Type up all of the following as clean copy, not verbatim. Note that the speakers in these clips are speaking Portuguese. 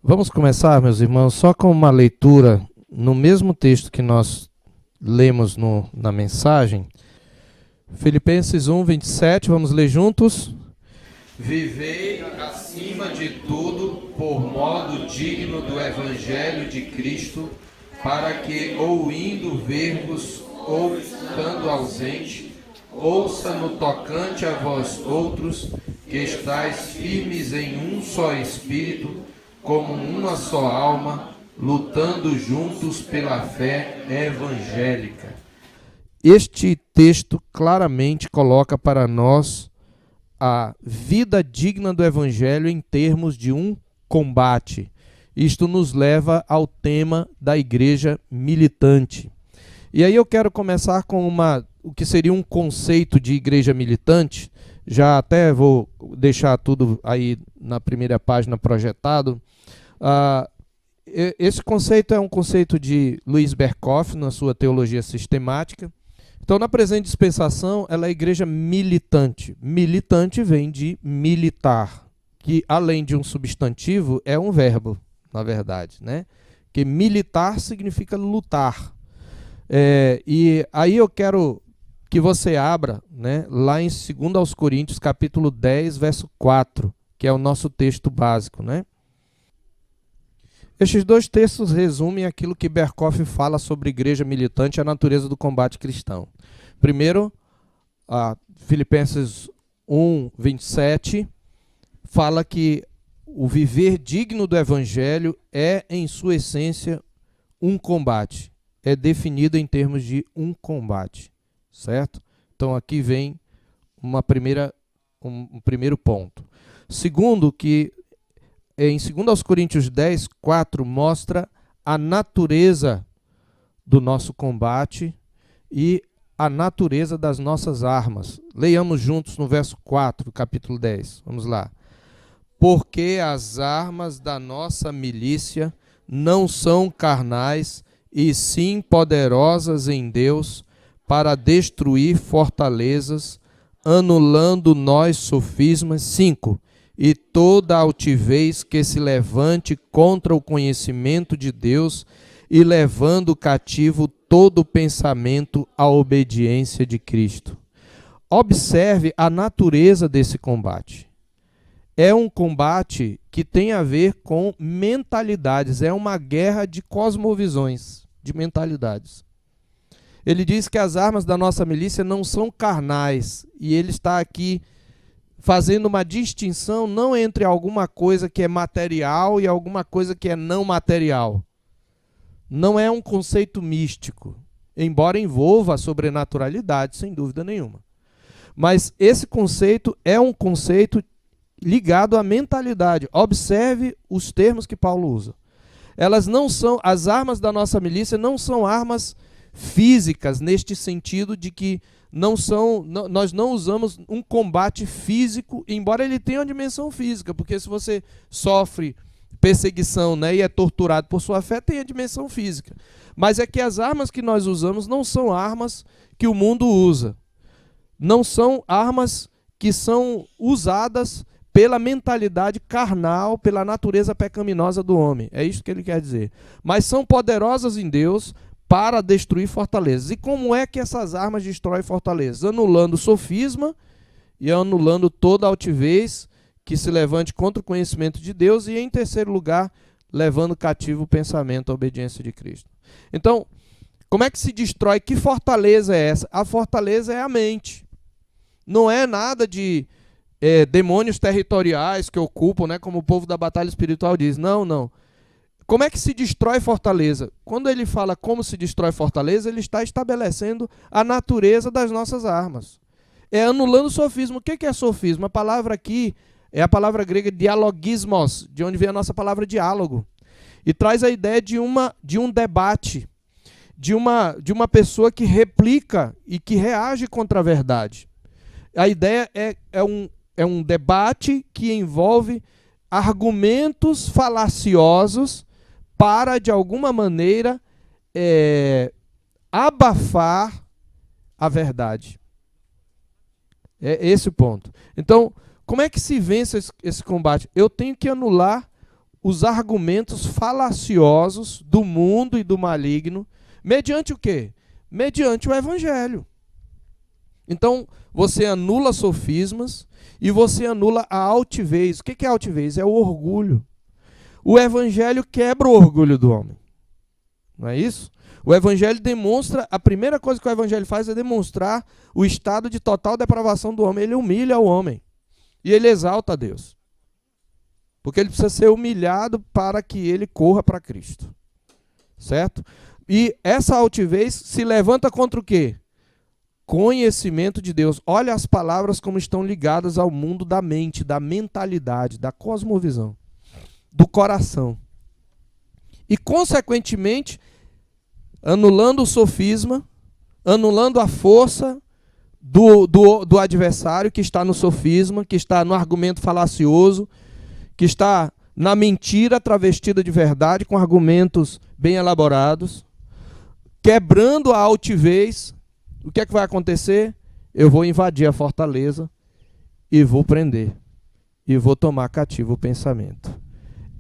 Vamos começar, meus irmãos, só com uma leitura no mesmo texto que nós lemos na mensagem. Filipenses 1, 27, vamos ler juntos. Vivei acima de tudo por modo digno do Evangelho de Cristo, para que, ou indo ver-vos, ou estando ausente, ouça no tocante a vós outros, que estáis firmes em um só Espírito, como uma só alma, lutando juntos pela fé evangélica. Este texto claramente coloca para nós a vida digna do Evangelho em termos de um combate. Isto nos leva ao tema da igreja militante. E aí eu quero começar com o que seria um conceito de igreja militante. Já até vou deixar tudo aí na primeira página projetado. Esse conceito é um conceito de Louis Berkhoff, na sua teologia sistemática. Então, na presente dispensação, ela é a igreja militante. Militante vem de militar, que além de um substantivo, é um verbo, na verdade, né? Que militar significa lutar. E aí eu quero que você abra, né, lá em 2 Coríntios, capítulo 10, verso 4, que é o nosso texto básico, né? Estes dois textos resumem aquilo que Berkhoff fala sobre igreja militante e a natureza do combate cristão. Primeiro, Filipenses 1, 27, fala que o viver digno do Evangelho é, em sua essência, um combate. É definido em termos de um combate, certo? Então aqui vem um primeiro ponto. Segundo, que em 2 Coríntios 10, 4, mostra a natureza do nosso combate e a natureza das nossas armas. Leiamos juntos no verso 4 do capítulo 10. Vamos lá. Porque as armas da nossa milícia não são carnais, e sim poderosas em Deus para destruir fortalezas, anulando nós sofismas. 5. E toda altivez que se levante contra o conhecimento de Deus, e levando cativo todo pensamento à obediência de Cristo. Observe a natureza desse combate. É um combate que tem a ver com mentalidades, é uma guerra de cosmovisões, de mentalidades. Ele diz que as armas da nossa milícia não são carnais, e ele está aqui fazendo uma distinção não entre alguma coisa que é material e alguma coisa que é não material. Não é um conceito místico, embora envolva a sobrenaturalidade, sem dúvida nenhuma. Mas esse conceito é um conceito ligado à mentalidade. Observe os termos que Paulo usa. As armas da nossa milícia não são armas físicas, neste sentido de que nós não usamos um combate físico, embora ele tenha uma dimensão física, porque se você sofre perseguição, né, e é torturado por sua fé, tem a dimensão física. Mas é que as armas que nós usamos não são armas que o mundo usa. Não são armas que são usadas pela mentalidade carnal, pela natureza pecaminosa do homem. É isso que ele quer dizer. Mas são poderosas em Deus para destruir fortalezas. E como é que essas armas destroem fortalezas? Anulando o sofisma e anulando toda altivez que se levante contra o conhecimento de Deus, e, em terceiro lugar, levando cativo o pensamento à obediência de Cristo. Então, como é que se destrói? Que fortaleza é essa? A fortaleza é a mente. Não é nada de demônios territoriais que ocupam, né, como o povo da batalha espiritual diz. Não, não. Como é que se destrói fortaleza? Quando ele fala como se destrói fortaleza, ele está estabelecendo a natureza das nossas armas. É anulando o sofisma. O que é sofisma? A palavra aqui é a palavra grega dialogismos, de onde vem a nossa palavra diálogo. E traz a ideia de um debate, de uma pessoa que replica e que reage contra a verdade. A ideia é um debate que envolve argumentos falaciosos para, de alguma maneira, abafar a verdade. É esse o ponto. Então, como é que se vence esse combate? Eu tenho que anular os argumentos falaciosos do mundo e do maligno, mediante o quê? Mediante o evangelho. Então, você anula sofismas e você anula a altivez. O que é altivez? É o orgulho. O evangelho quebra o orgulho do homem. Não é isso? O evangelho demonstra, a primeira coisa que o evangelho faz é demonstrar o estado de total depravação do homem. Ele humilha o homem e ele exalta a Deus. Porque ele precisa ser humilhado para que ele corra para Cristo. Certo? E essa altivez se levanta contra o quê? Conhecimento de Deus. Olha as palavras como estão ligadas ao mundo da mente, da mentalidade, da cosmovisão, do coração. E, consequentemente, anulando o sofisma, anulando a força do adversário que está no sofisma, que está no argumento falacioso, que está na mentira travestida de verdade, com argumentos bem elaborados, quebrando a altivez. O que é que vai acontecer? Eu vou invadir a fortaleza e vou prender, e vou tomar cativo o pensamento.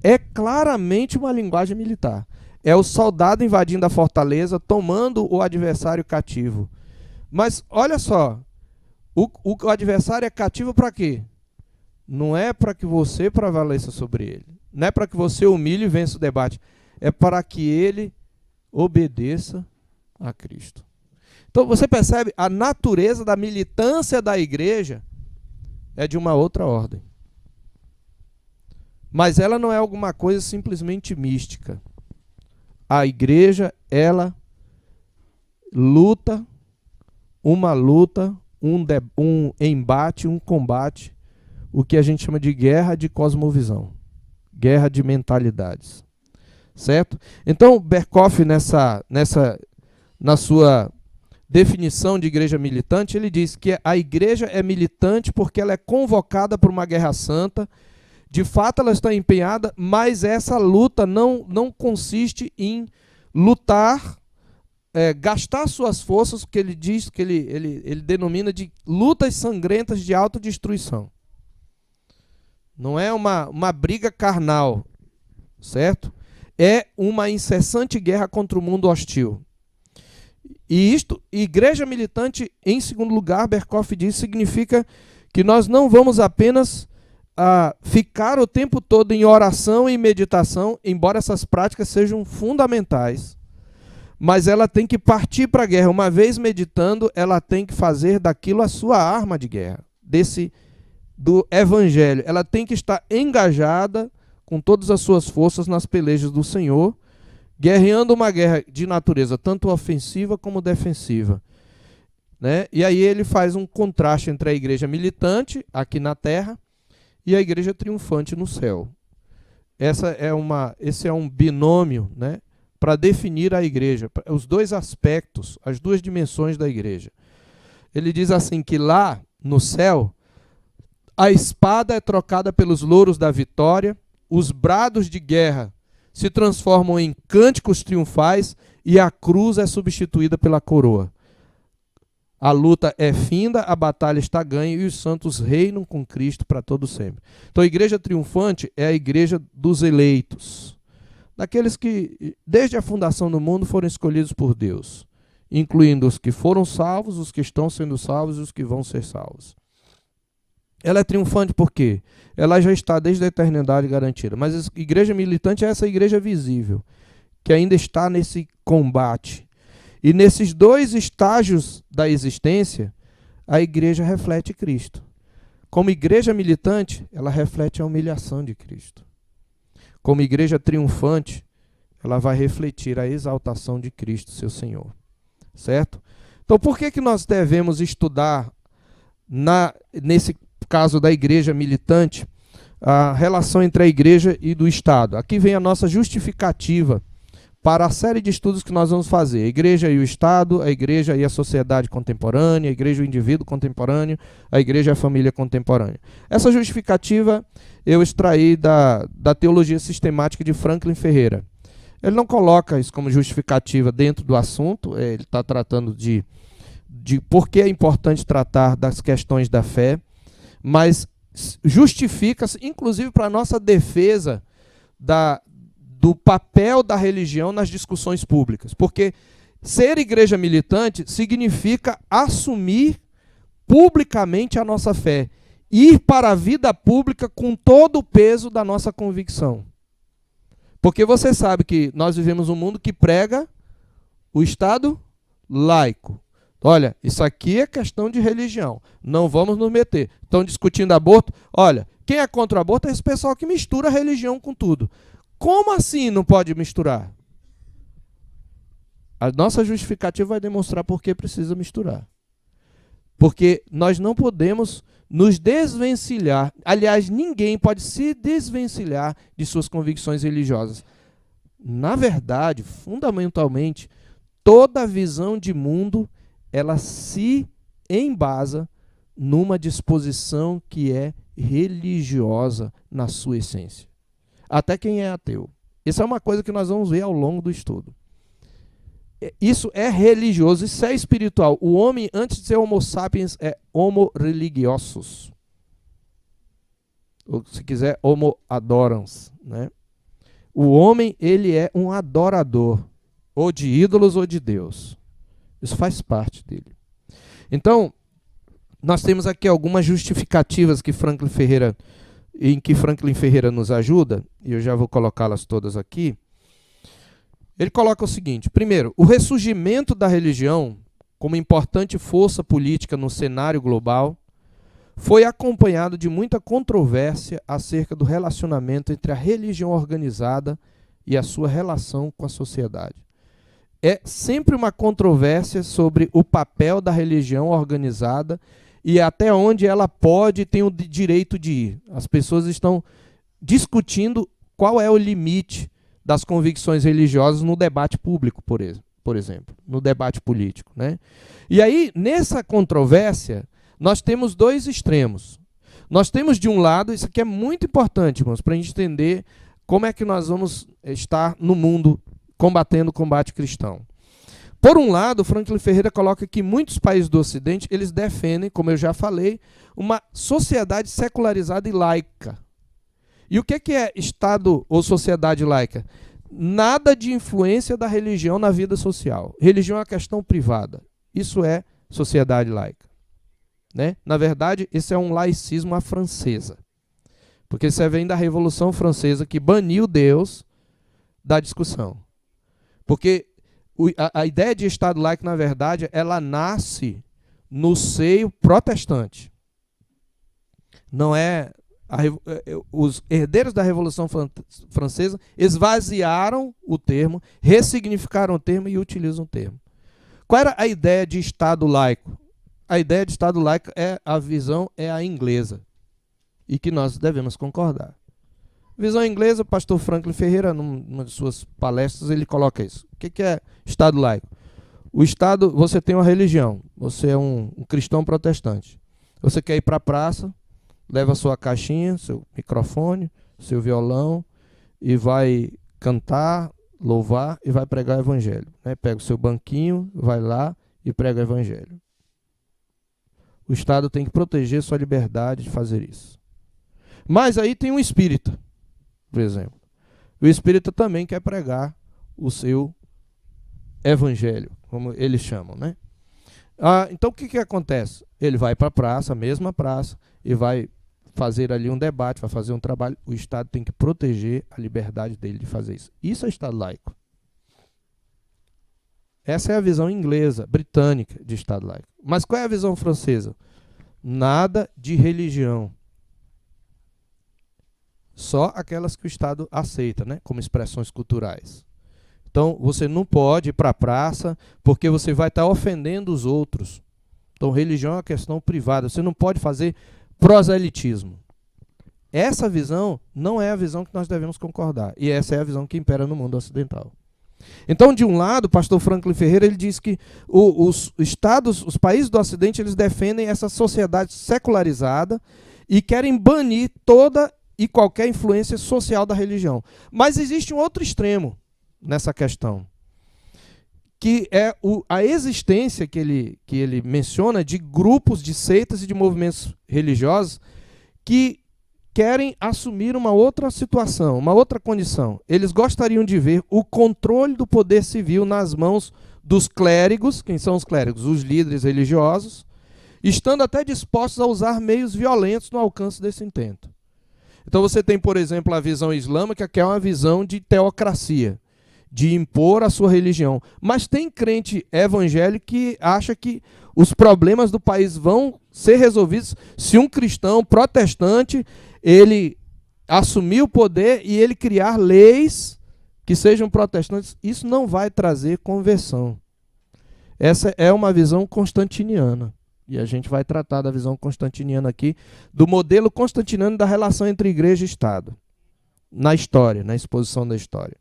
É claramente uma linguagem militar. É o soldado invadindo a fortaleza, tomando o adversário cativo. Mas olha só, o adversário é cativo para quê? Não é para que você prevaleça sobre ele. Não é para que você humilhe e vença o debate. É para que ele obedeça a Cristo. Então você percebe, a natureza da militância da igreja é de uma outra ordem. Mas ela não é alguma coisa simplesmente mística. A igreja, ela luta, um embate, um combate, o que a gente chama de guerra de cosmovisão, guerra de mentalidades, certo? Então, Berkhoff, na sua definição de igreja militante, ele diz que a igreja é militante porque ela é convocada por uma guerra santa. De fato, ela está empenhada, mas essa luta não consiste em lutar, gastar suas forças, que ele diz, que ele denomina de lutas sangrentas de autodestruição. Não é uma briga carnal, certo? É uma incessante guerra contra o mundo hostil. E isto, igreja militante, em segundo lugar, Berkhoff diz, significa que nós não vamos apenas ficar o tempo todo em oração e meditação, embora essas práticas sejam fundamentais, mas ela tem que partir para a guerra. Uma vez meditando, ela tem que fazer daquilo a sua arma de guerra, do evangelho. Ela tem que estar engajada com todas as suas forças nas pelejas do Senhor, guerreando uma guerra de natureza tanto ofensiva como defensiva, né? E aí ele faz um contraste entre a igreja militante aqui na terra e a igreja triunfante no céu. Esse é um binômio, né, para definir a igreja, os dois aspectos, as duas dimensões da igreja. Ele diz assim que lá no céu, a espada é trocada pelos louros da vitória, os brados de guerra se transformam em cânticos triunfais e a cruz é substituída pela coroa. A luta é finda, a batalha está ganha e os santos reinam com Cristo para todo sempre. Então a igreja triunfante é a igreja dos eleitos, daqueles que desde a fundação do mundo foram escolhidos por Deus, incluindo os que foram salvos, os que estão sendo salvos e os que vão ser salvos. Ela é triunfante por quê? Ela já está desde a eternidade garantida. Mas a igreja militante é essa igreja visível, que ainda está nesse combate. E nesses dois estágios da existência, a igreja reflete Cristo. Como igreja militante, ela reflete a humilhação de Cristo. Como igreja triunfante, ela vai refletir a exaltação de Cristo, seu Senhor. Certo? Então, por que nós devemos estudar, nesse caso da igreja militante, a relação entre a igreja e do Estado? Aqui vem a nossa justificativa para a série de estudos que nós vamos fazer. A igreja e o Estado, a igreja e a sociedade contemporânea, a igreja e o indivíduo contemporâneo, a igreja e a família contemporânea. Essa justificativa eu extraí da teologia sistemática de Franklin Ferreira. Ele não coloca isso como justificativa dentro do assunto, ele está tratando de por que é importante tratar das questões da fé, mas justifica-se, inclusive para a nossa defesa do papel da religião nas discussões públicas. Porque ser igreja militante significa assumir publicamente a nossa fé, ir para a vida pública com todo o peso da nossa convicção. Porque você sabe que nós vivemos um mundo que prega o Estado laico. Olha, isso aqui é questão de religião, não vamos nos meter. Estão discutindo aborto? Olha, quem é contra o aborto é esse pessoal que mistura religião com tudo. Como assim não pode misturar? A nossa justificativa vai demonstrar por que precisa misturar. Porque nós não podemos nos desvencilhar. Aliás, ninguém pode se desvencilhar de suas convicções religiosas. Na verdade, fundamentalmente, toda visão de mundo, ela se embasa numa disposição que é religiosa na sua essência. Até quem é ateu. Isso é uma coisa que nós vamos ver ao longo do estudo. Isso é religioso, isso é espiritual. O homem, antes de ser homo sapiens, é homo religiosus. Ou, se quiser, homo adorans, né? O homem, ele é um adorador, ou de ídolos ou de Deus. Isso faz parte dele. Então, nós temos aqui algumas justificativas que Franklin Ferreira nos ajuda, e eu já vou colocá-las todas aqui. Ele coloca o seguinte: primeiro, o ressurgimento da religião como importante força política no cenário global foi acompanhado de muita controvérsia acerca do relacionamento entre a religião organizada e a sua relação com a sociedade. É sempre uma controvérsia sobre o papel da religião organizada e até onde ela pode e tem o direito de ir. As pessoas estão discutindo qual é o limite das convicções religiosas no debate público, por exemplo, no debate político, né? E aí, nessa controvérsia, nós temos dois extremos. Nós temos, de um lado, isso aqui é muito importante, irmãos, para a gente entender como é que nós vamos estar no mundo combatendo o combate cristão. Por um lado, Franklin Ferreira coloca que muitos países do Ocidente, eles defendem, como eu já falei, uma sociedade secularizada e laica. E o que é Estado ou sociedade laica? Nada de influência da religião na vida social. Religião é uma questão privada. Isso é sociedade laica, né? Na verdade, esse é um laicismo à francesa. Porque isso vem da Revolução Francesa, que baniu Deus da discussão. Porque a ideia de Estado laico, na verdade, ela nasce no seio protestante. Não é... Os herdeiros da Revolução Francesa esvaziaram o termo, ressignificaram o termo e utilizam o termo. Qual era a ideia de Estado laico? A ideia de Estado laico a visão é a inglesa, e que nós devemos concordar. Visão inglesa, o pastor Franklin Ferreira, numa de suas palestras, ele coloca isso. O que é Estado laico? O Estado, você tem uma religião, você é um cristão protestante. Você quer ir para a praça, leva a sua caixinha, seu microfone, seu violão, e vai cantar, louvar e vai pregar o evangelho, né? Pega o seu banquinho, vai lá e prega o evangelho. O Estado tem que proteger sua liberdade de fazer isso. Mas aí tem um espírita, por exemplo. O espírita também quer pregar o seu evangelho, como eles chamam, né? Então o que acontece? Ele vai para a praça, a mesma praça, e vai fazer ali um debate, vai fazer um trabalho. O Estado tem que proteger a liberdade dele de fazer isso. Isso é Estado laico. Essa é a visão inglesa, britânica de Estado laico. Mas qual é a visão francesa? Nada de religião. Só aquelas que o Estado aceita, né, como expressões culturais. Então, você não pode ir para a praça porque você vai estar ofendendo os outros. Então, religião é uma questão privada. Você não pode fazer proselitismo. Essa visão não é a visão que nós devemos concordar. E essa é a visão que impera no mundo ocidental. Então, de um lado, o pastor Franklin Ferreira ele diz que os estados, os países do Ocidente, eles defendem essa sociedade secularizada e querem banir toda e qualquer influência social da religião. Mas existe um outro extremo nessa questão, que é a existência que ele menciona de grupos, de seitas e de movimentos religiosos que querem assumir uma outra situação, uma outra condição. Eles gostariam de ver o controle do poder civil nas mãos dos clérigos. Quem são os clérigos? Os líderes religiosos, estando até dispostos a usar meios violentos no alcance desse intento. Então você tem, por exemplo, a visão islâmica, que é uma visão de teocracia, de impor a sua religião. Mas tem crente evangélico que acha que os problemas do país vão ser resolvidos se um cristão protestante ele assumir o poder e ele criar leis que sejam protestantes. Isso não vai trazer conversão. Essa é uma visão constantiniana. E a gente vai tratar da visão constantiniana aqui, do modelo constantiniano da relação entre igreja e Estado, na história, na exposição da história.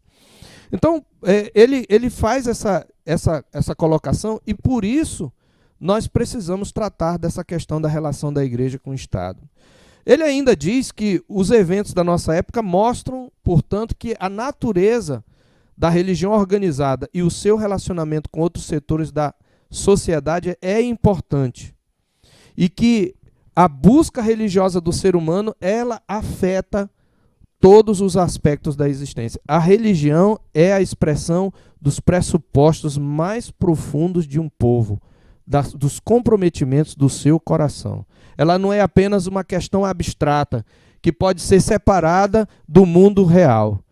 Então, ele faz essa colocação e, por isso, nós precisamos tratar dessa questão da relação da igreja com o Estado. Ele ainda diz que os eventos da nossa época mostram, portanto, que a natureza da religião organizada e o seu relacionamento com outros setores da sociedade é importante. E que a busca religiosa do ser humano, ela afeta todos os aspectos da existência. A religião é a expressão dos pressupostos mais profundos de um povo, dos comprometimentos do seu coração. Ela não é apenas uma questão abstrata, que pode ser separada do mundo real.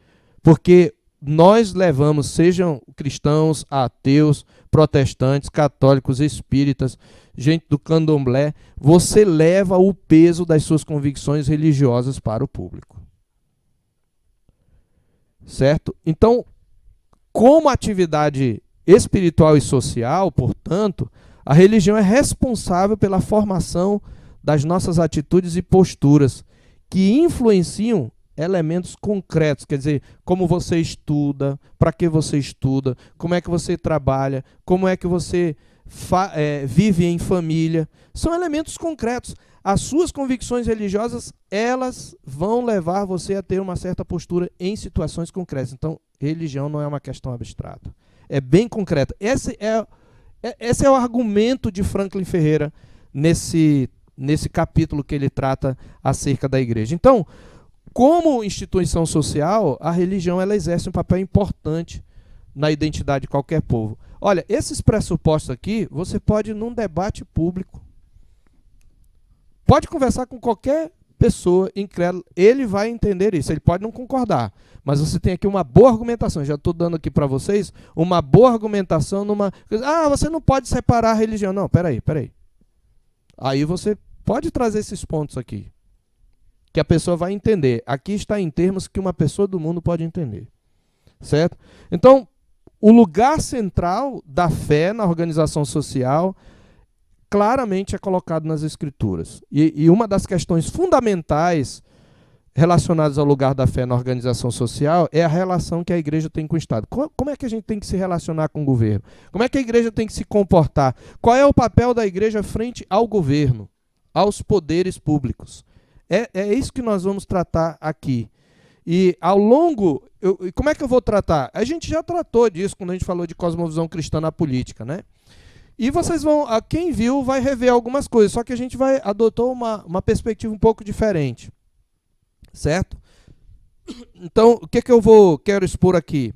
Porque nós levamos, sejam cristãos, ateus, protestantes, católicos, espíritas, gente do candomblé, você leva o peso das suas convicções religiosas para o público. Certo? Então, como atividade espiritual e social, portanto, a religião é responsável pela formação das nossas atitudes e posturas, que influenciam elementos concretos, quer dizer, como você estuda, para que você estuda, como é que você trabalha, como é que você vive em família. São elementos concretos. As suas convicções religiosas, elas vão levar você a ter uma certa postura em situações concretas. Então, religião não é uma questão abstrata. É bem concreta. Esse é o argumento de Franklin Ferreira nesse capítulo que ele trata acerca da igreja. Então, como instituição social, a religião ela exerce um papel importante na identidade de qualquer povo. Olha, esses pressupostos aqui, você pode, num debate público, pode conversar com qualquer pessoa incrédula, ele vai entender isso, ele pode não concordar, mas você tem aqui uma boa argumentação, já estou dando aqui para vocês uma boa argumentação numa... você não pode separar a religião. Não, peraí. Aí você pode trazer esses pontos aqui, que a pessoa vai entender. Aqui está em termos que uma pessoa do mundo pode entender. Certo? Então, o lugar central da fé na organização social claramente é colocado nas Escrituras. E uma das questões fundamentais relacionadas ao lugar da fé na organização social é a relação que a igreja tem com o Estado. Como é que a gente tem que se relacionar com o governo? Como é que a igreja tem que se comportar? Qual é o papel da igreja frente ao governo, aos poderes públicos? É isso que nós vamos tratar aqui. E ao longo... como é que eu vou tratar? A gente já tratou disso quando a gente falou de cosmovisão cristã na política, né? E vocês vão... Quem viu vai rever algumas coisas, só que a gente adotou uma perspectiva um pouco diferente. Certo? Então, o que quero expor aqui?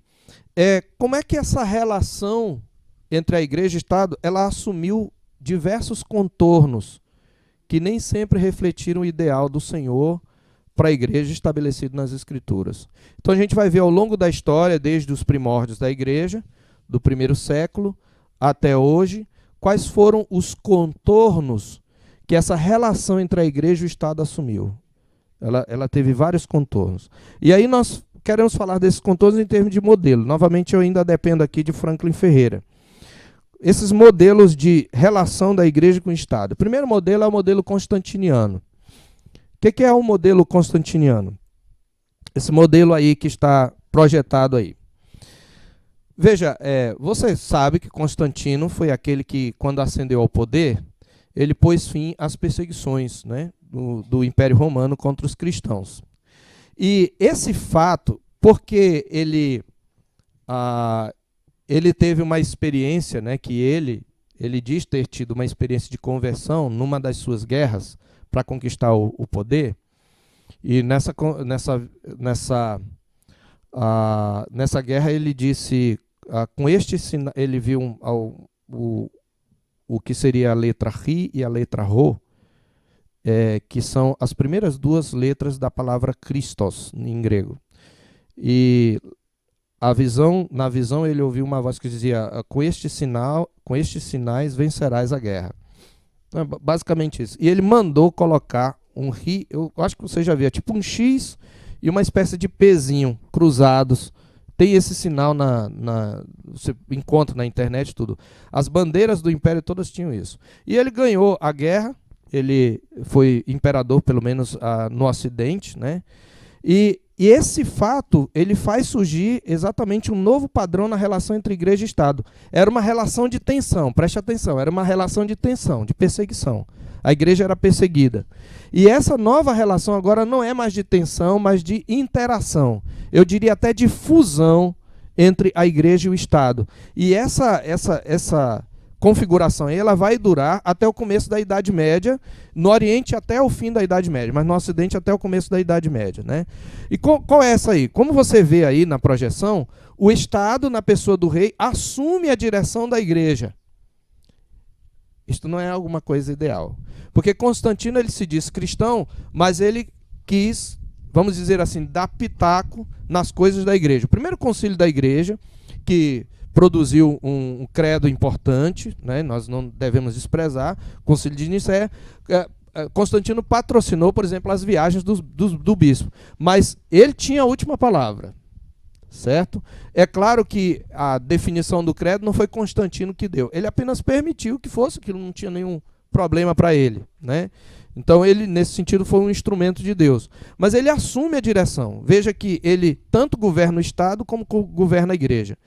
Como é que essa relação entre a igreja e o Estado, ela assumiu diversos contornos que nem sempre refletiram o ideal do Senhor para a igreja estabelecido nas Escrituras. Então a gente vai ver ao longo da história, desde os primórdios da igreja, do primeiro século até hoje, quais foram os contornos que essa relação entre a igreja e o Estado assumiu. Ela teve vários contornos. E aí nós queremos falar desses contornos em termos de modelo. Novamente, eu ainda dependo aqui de Franklin Ferreira. Esses modelos de relação da igreja com o Estado. O primeiro modelo é o modelo constantiniano. O que é o modelo constantiniano? Esse modelo aí que está projetado aí. Veja, você sabe que Constantino foi aquele que, quando ascendeu ao poder, ele pôs fim às perseguições, né, do Império Romano contra os cristãos. E esse fato, porque ele teve uma experiência, né, que ele diz ter tido uma experiência de conversão numa das suas guerras para conquistar o poder, E nessa guerra ele disse, com este sinal, ele viu o que seria a letra Ri e a letra Rho, que são as primeiras duas letras da palavra Christos, em grego. E na visão ele ouviu uma voz que dizia, com estes sinais vencerás a guerra. Então, basicamente isso. E ele mandou colocar um Ri, eu acho que você já viu, tipo um X e uma espécie de Pzinho cruzados. Tem esse sinal você encontra na internet tudo. As bandeiras do império todas tinham isso. E ele ganhou a guerra, ele foi imperador, pelo menos no Ocidente, né? E esse fato, ele faz surgir exatamente um novo padrão na relação entre igreja e Estado. Era uma relação de tensão, preste atenção, era uma relação de tensão, de perseguição. A igreja era perseguida. E essa nova relação agora não é mais de tensão, mas de interação. Eu diria até de fusão entre a igreja e o Estado. E essa configuração aí, ela vai durar até o começo da Idade Média, no Oriente até o fim da Idade Média, mas no Ocidente até o começo da Idade Média, né? E qual é essa aí? Como você vê aí na projeção, o Estado, na pessoa do rei, assume a direção da igreja. Isto não é alguma coisa ideal. Porque Constantino, ele se diz cristão, mas ele quis, vamos dizer assim, dar pitaco nas coisas da igreja. O primeiro concílio da igreja, que produziu um credo importante, né, nós não devemos desprezar, o concílio de Nicéia, Constantino patrocinou, por exemplo, as viagens do bispo, mas ele tinha a última palavra, certo? É claro que a definição do credo não foi Constantino que deu, ele apenas permitiu que fosse, que não tinha nenhum problema para ele, né? Então ele, nesse sentido, foi um instrumento de Deus. Mas ele assume a direção. Veja que ele tanto governa o Estado como governa a igreja.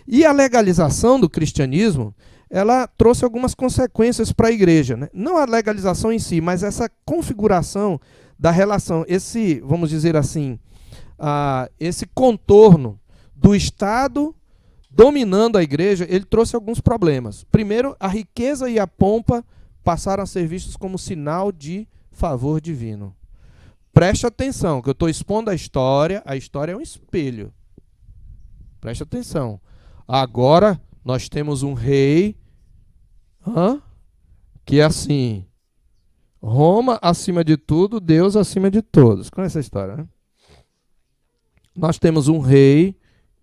E a legalização do cristianismo, ela trouxe algumas consequências para a igreja, né? Não a legalização em si, mas essa configuração da relação, vamos dizer assim, esse contorno do Estado dominando a igreja, ele trouxe alguns problemas. Primeiro, a riqueza e a pompa passaram a ser vistos como sinal de favor divino. Preste atenção, que eu estou expondo a história é um espelho. Preste atenção. Agora nós temos um rei que é assim, Roma acima de tudo, Deus acima de todos. Conhece essa história, né? Nós temos um rei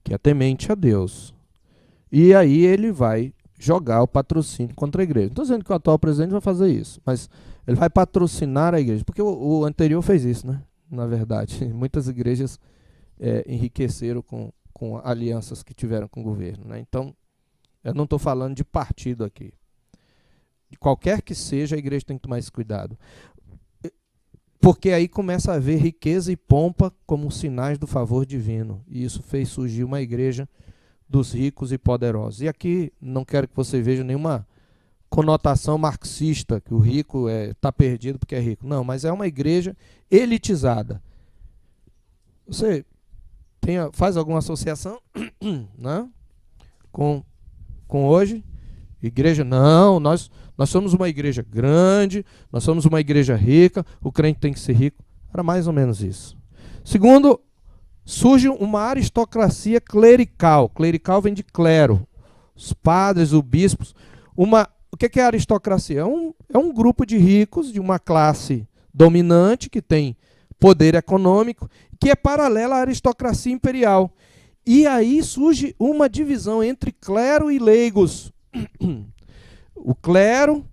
que é temente a Deus. E aí ele vai jogar o patrocínio contra a igreja. Não estou dizendo que o atual presidente vai fazer isso, mas ele vai patrocinar a igreja, porque o anterior fez isso, né? Na verdade, muitas igrejas enriqueceram com alianças que tiveram com o governo, né? Então, eu não estou falando de partido aqui. De qualquer que seja, a igreja tem que tomar esse cuidado. Porque aí começa a haver riqueza e pompa como sinais do favor divino. E isso fez surgir uma igreja dos ricos e poderosos. E aqui não quero que você veja nenhuma conotação marxista, que o rico está perdido porque é rico. Não, mas é uma igreja elitizada. Você faz alguma associação né, com hoje? Igreja, não, nós somos uma igreja grande, nós somos uma igreja rica, o crente tem que ser rico. Era mais ou menos isso. Segundo, surge uma aristocracia clerical. Clerical vem de clero. Os padres, os bispos. O que é a aristocracia? É um grupo de ricos, de uma classe dominante, que tem poder econômico, que é paralela à aristocracia imperial. E aí surge uma divisão entre clero e leigos. O clero,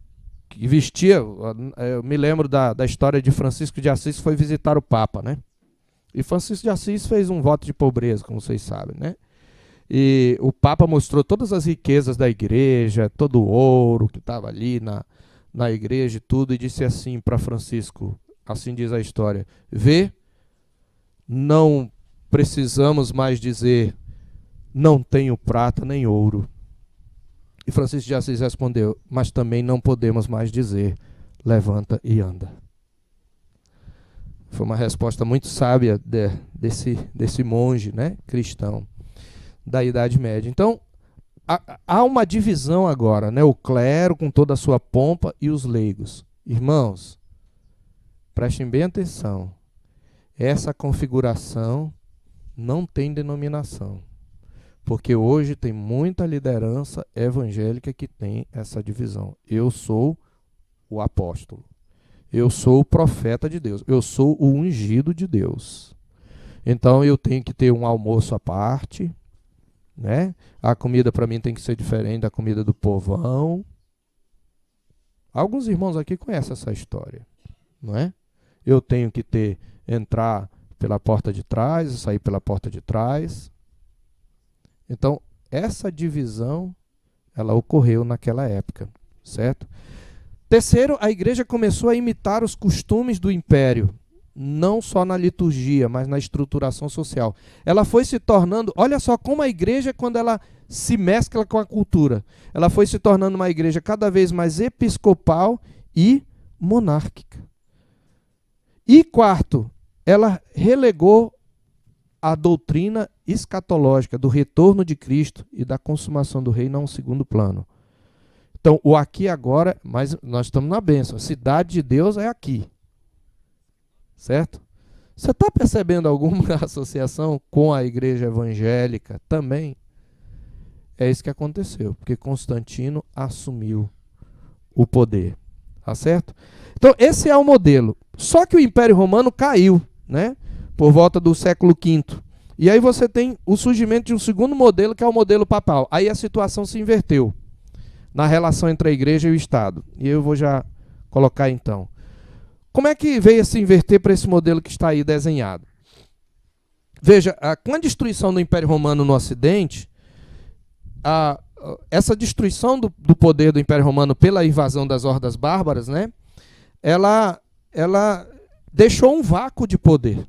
que vestia... Eu me lembro da história de Francisco de Assis, que foi visitar o Papa, né? E Francisco de Assis fez um voto de pobreza, como vocês sabem, né? E o Papa mostrou todas as riquezas da igreja, todo o ouro que estava ali na igreja e tudo, e disse assim para Francisco, assim diz a história: vê, não precisamos mais dizer não tenho prata nem ouro. E Francisco de Assis respondeu: mas também não podemos mais dizer levanta e anda. Foi uma resposta muito sábia desse monge, né, cristão da Idade Média. Então, há uma divisão agora, né, o clero com toda a sua pompa e os leigos. Irmãos, prestem bem atenção. essa configuração não tem denominação. Porque hoje tem muita liderança evangélica que tem essa divisão. Eu sou o apóstolo. Eu sou o profeta de Deus. Eu sou o ungido de Deus. Então eu tenho que ter um almoço à parte, né? A comida para mim tem que ser diferente da comida do povão. Alguns irmãos aqui conhecem essa história, não é? Eu tenho que entrar pela porta de trás e sair pela porta de trás. Então, essa divisão, ela ocorreu naquela época, certo? Terceiro, a igreja começou a imitar os costumes do império, não só na liturgia, mas na estruturação social. Ela foi se tornando, olha só como a igreja, quando ela se mescla com a cultura, ela foi se tornando uma igreja cada vez mais episcopal e monárquica. E quarto, ela relegou a doutrina escatológica do retorno de Cristo e da consumação do reino a um segundo plano. Então, o aqui e agora, mas nós estamos na bênção. A cidade de Deus é aqui. Certo? Você está percebendo alguma associação com a igreja evangélica também? É isso que aconteceu, porque Constantino assumiu o poder. Tá certo? Então, esse é o modelo. Só que o Império Romano caiu, né? Por volta do século V. E aí você tem o surgimento de um segundo modelo, que é o modelo papal. Aí a situação se inverteu na relação entre a igreja e o Estado. E eu vou já colocar então. Como é que veio a se inverter para esse modelo que está aí desenhado? Veja, com a destruição do Império Romano no Ocidente, essa destruição do poder do Império Romano pela invasão das hordas bárbaras, né, ela deixou um vácuo de poder.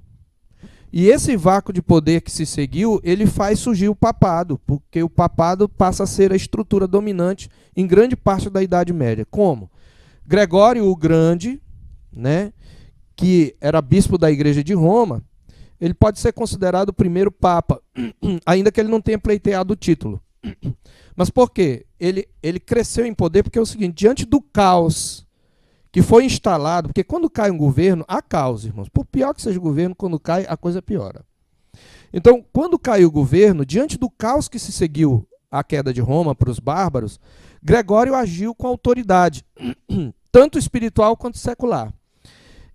E esse vácuo de poder que se seguiu, ele faz surgir o papado, porque o papado passa a ser a estrutura dominante em grande parte da Idade Média. Como? Gregório o Grande, né, que era bispo da Igreja de Roma, ele pode ser considerado o primeiro papa, ainda que ele não tenha pleiteado o título. Mas por quê? Ele cresceu em poder porque é o seguinte, diante do caos que foi instalado, porque quando cai um governo, há caos, irmãos. Por pior que seja o governo, quando cai, a coisa piora. Então, quando caiu o governo, diante do caos que se seguiu à queda de Roma para os bárbaros, Gregório agiu com autoridade, tanto espiritual quanto secular.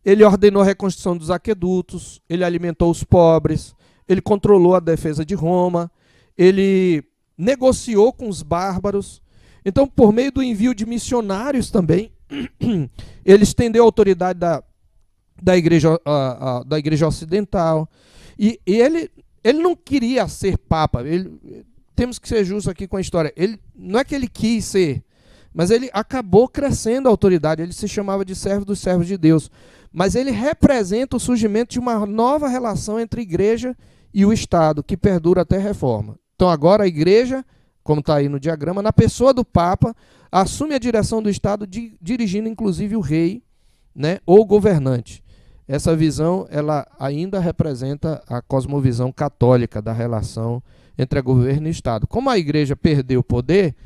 Ele ordenou a reconstrução dos aquedutos, ele alimentou os pobres, ele controlou a defesa de Roma, ele negociou com os bárbaros. Então, por meio do envio de missionários também, ele estendeu a autoridade da igreja ocidental. E ele não queria ser papa. Temos que ser justos aqui com a história. Não é que ele quis ser, mas ele acabou crescendo a autoridade. Ele se chamava de servo dos servos de Deus. Mas ele representa o surgimento de uma nova relação entre a igreja e o Estado, que perdura até a reforma. Então agora a igreja, como está aí no diagrama, na pessoa do Papa, assume a direção do Estado, dirigindo inclusive o rei, né, ou governante. Essa visão ela ainda representa a cosmovisão católica da relação entre governo e Estado. Como a igreja perdeu o poder,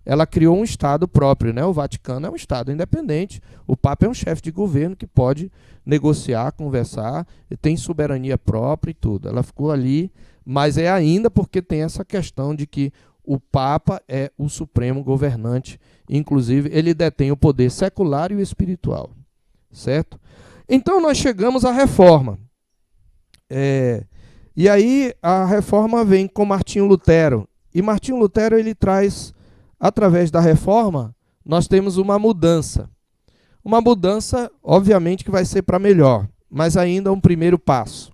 ela criou um Estado próprio, né? O Vaticano é um Estado independente, o Papa é um chefe de governo que pode negociar, conversar, tem soberania própria e tudo. Ela ficou ali, mas é ainda porque tem essa questão de que o Papa é o supremo governante, inclusive ele detém o poder secular e o espiritual, certo? Então nós chegamos à Reforma. E aí a Reforma vem com Martinho Lutero, e Martinho Lutero ele traz, através da Reforma, nós temos uma mudança. Uma mudança, obviamente, que vai ser para melhor, mas ainda um primeiro passo.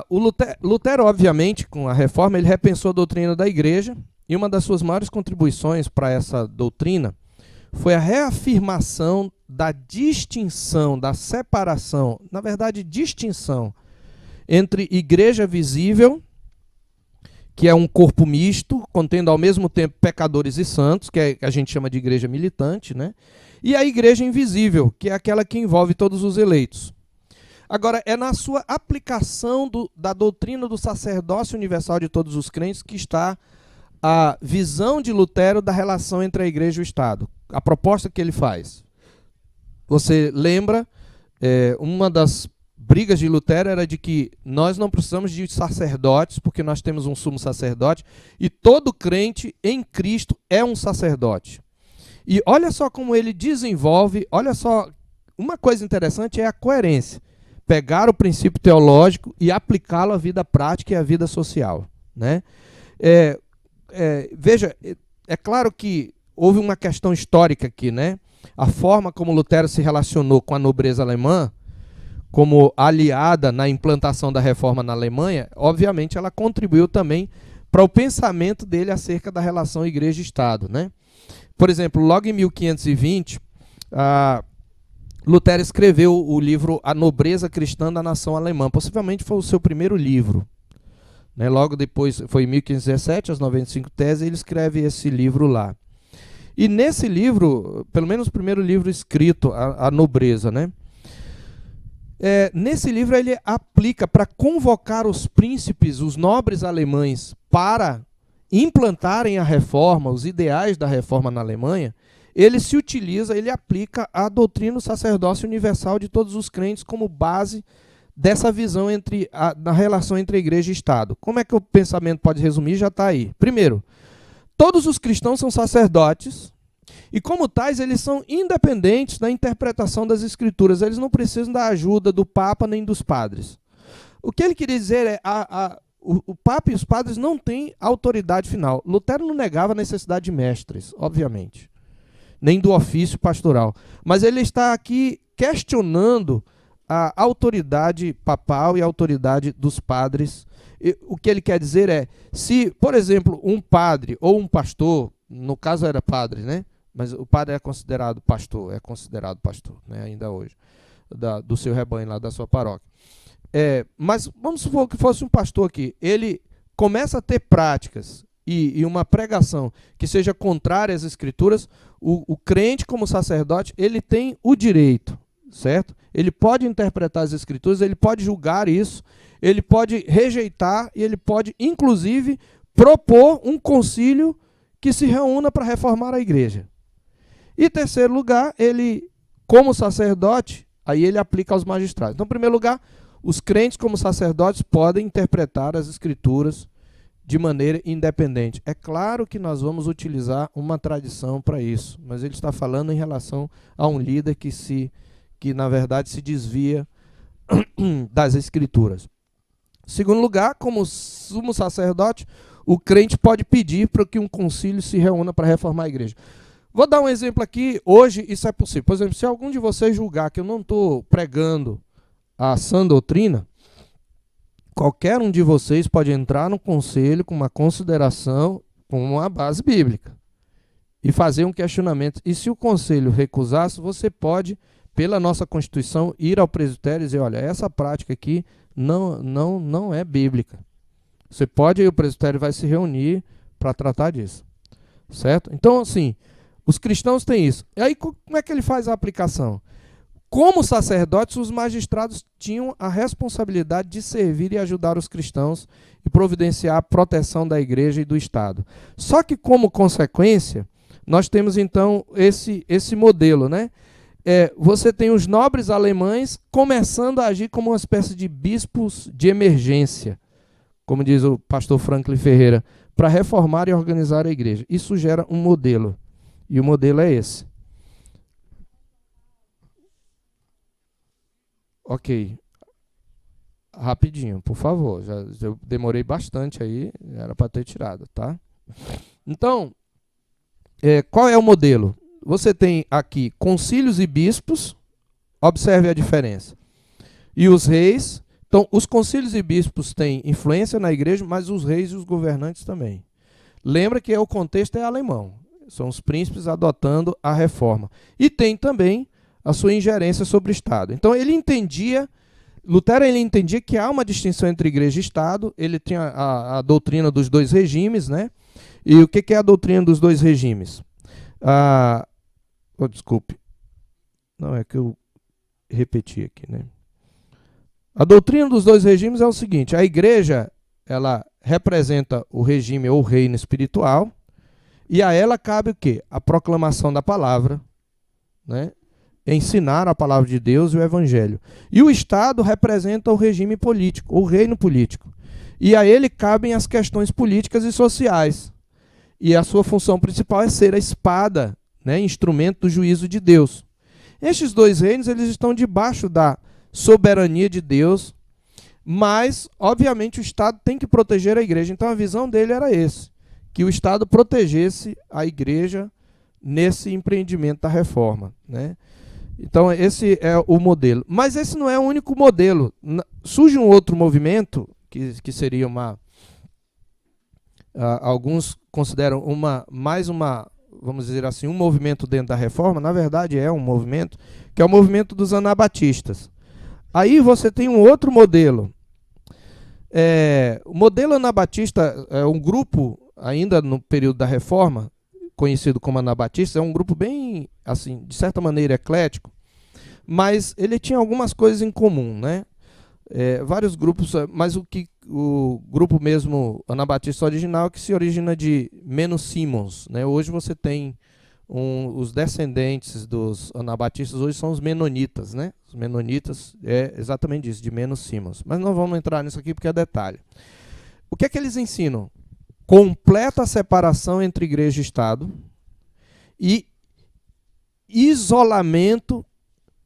O Lutero, obviamente, com a Reforma, ele repensou a doutrina da igreja, e uma das suas maiores contribuições para essa doutrina foi a reafirmação da distinção, da separação, na verdade, distinção entre igreja visível, que é um corpo misto, contendo ao mesmo tempo pecadores e santos, que a gente chama de igreja militante, né? E a igreja invisível, que é aquela que envolve todos os eleitos. Agora, é na sua aplicação da doutrina do sacerdócio universal de todos os crentes que está a visão de Lutero da relação entre a igreja e o Estado. A proposta que ele faz. você lembra, uma das brigas de Lutero era de que nós não precisamos de sacerdotes, porque nós temos um sumo sacerdote, e todo crente em Cristo é um sacerdote. E olha só como ele desenvolve, olha só, uma coisa interessante é a coerência. Pegar o princípio teológico e aplicá-lo à vida prática e à vida social, né? Veja, é claro que houve uma questão histórica aqui, né? A forma como Lutero se relacionou com a nobreza alemã, como aliada na implantação da reforma na Alemanha, obviamente ela contribuiu também para o pensamento dele acerca da relação igreja-estado, né? Por exemplo, logo em 1520, Lutero escreveu o livro A Nobreza Cristã da Nação Alemã. Possivelmente foi o seu primeiro livro, né? Logo depois, foi em 1517, as 95 teses, ele escreve esse livro lá. E nesse livro, pelo menos o primeiro livro escrito, A Nobreza, né? Nesse livro ele aplica para convocar os príncipes, os nobres alemães, para implantarem a reforma, os ideais da reforma na Alemanha. Ele aplica a doutrina do sacerdócio universal de todos os crentes como base dessa visão da relação entre a igreja e Estado. Como é que o pensamento pode resumir? Já está aí. Primeiro, todos os cristãos são sacerdotes e, como tais, eles são independentes na interpretação das Escrituras. Eles não precisam da ajuda do Papa nem dos padres. O que ele queria dizer é o Papa e os padres não têm autoridade final. Lutero não negava a necessidade de mestres, obviamente, nem do ofício pastoral. Mas ele está aqui questionando a autoridade papal e a autoridade dos padres. O que ele quer dizer é, se, por exemplo, um padre ou um pastor, no caso era padre, né? Mas o padre é considerado pastor, né? Ainda hoje, do seu rebanho lá, da sua paróquia. Mas vamos supor que fosse um pastor aqui, ele começa a ter práticas e uma pregação que seja contrária às Escrituras, o crente como sacerdote, ele tem o direito, certo? Ele pode interpretar as Escrituras, ele pode julgar isso, ele pode rejeitar e ele pode, inclusive, propor um concílio que se reúna para reformar a igreja. E, em terceiro lugar, ele, como sacerdote, aí ele aplica aos magistrados. Então, em primeiro lugar, os crentes como sacerdotes podem interpretar as Escrituras de maneira independente. É claro que nós vamos utilizar uma tradição para isso, mas ele está falando em relação a um líder que na verdade se desvia das Escrituras. Segundo lugar, como sumo sacerdote, o crente pode pedir para que um concílio se reúna para reformar a igreja. Vou dar um exemplo aqui, hoje isso é possível. Por exemplo, se algum de vocês julgar que eu não estou pregando a sã doutrina, qualquer um de vocês pode entrar no conselho com uma consideração, com uma base bíblica, e fazer um questionamento. E se o conselho recusasse, você pode, pela nossa Constituição, ir ao presbitério e dizer, olha, essa prática aqui não é bíblica. Você pode, aí o presbitério vai se reunir para tratar disso. Certo? Então, assim, os cristãos têm isso. E aí, como é que ele faz a aplicação? Como sacerdotes, os magistrados tinham a responsabilidade de servir e ajudar os cristãos e providenciar a proteção da igreja e do Estado. Só que, como consequência, nós temos, então, esse modelo, né? Você tem os nobres alemães começando a agir como uma espécie de bispos de emergência, como diz o pastor Franklin Ferreira, para reformar e organizar a igreja. Isso gera um modelo, e o modelo é esse. Ok. Rapidinho, por favor. Eu demorei bastante aí, era para ter tirado, tá? Então, qual é o modelo? Você tem aqui concílios e bispos, observe a diferença. E os reis, então os concílios e bispos têm influência na igreja, mas os reis e os governantes também. Lembra que o contexto é alemão, são os príncipes adotando a reforma. E tem também a sua ingerência sobre o Estado. Então Lutero entendia que há uma distinção entre igreja e Estado, ele tinha a doutrina dos dois regimes, né? E o que é a doutrina dos dois regimes? Desculpe. Não, é que eu repeti aqui, né? A doutrina dos dois regimes é o seguinte, a igreja, ela representa o regime ou o reino espiritual, e a ela cabe o quê? A proclamação da palavra, né? ensinar a palavra de Deus e o evangelho. E o Estado representa o regime político, o reino político. E a ele cabem as questões políticas e sociais. E a sua função principal é ser a espada, né, instrumento do juízo de Deus. Estes dois reinos, eles estão debaixo da soberania de Deus, mas, obviamente, o Estado tem que proteger a igreja. Então, a visão dele era esse, que o Estado protegesse a igreja nesse empreendimento da reforma, né? Então, esse é o modelo. Mas esse não é o único modelo. Surge um outro movimento, que seria alguns consideram vamos dizer assim, um movimento dentro da reforma. Na verdade, é um movimento, que é o movimento dos anabatistas. Aí você tem um outro modelo. O modelo anabatista é um grupo, ainda no período da reforma, conhecido como anabatista, é um grupo bem, assim, de certa maneira eclético, mas ele tinha algumas coisas em comum, né? Vários grupos, mas o grupo mesmo anabatista original que se origina de Menno Simons, né? Hoje você tem os descendentes dos anabatistas, hoje são os menonitas, né? Os menonitas é exatamente isso, de Menno Simons. Mas não vamos entrar nisso aqui porque é detalhe. O que é que eles ensinam? Completa separação entre igreja e Estado e isolamento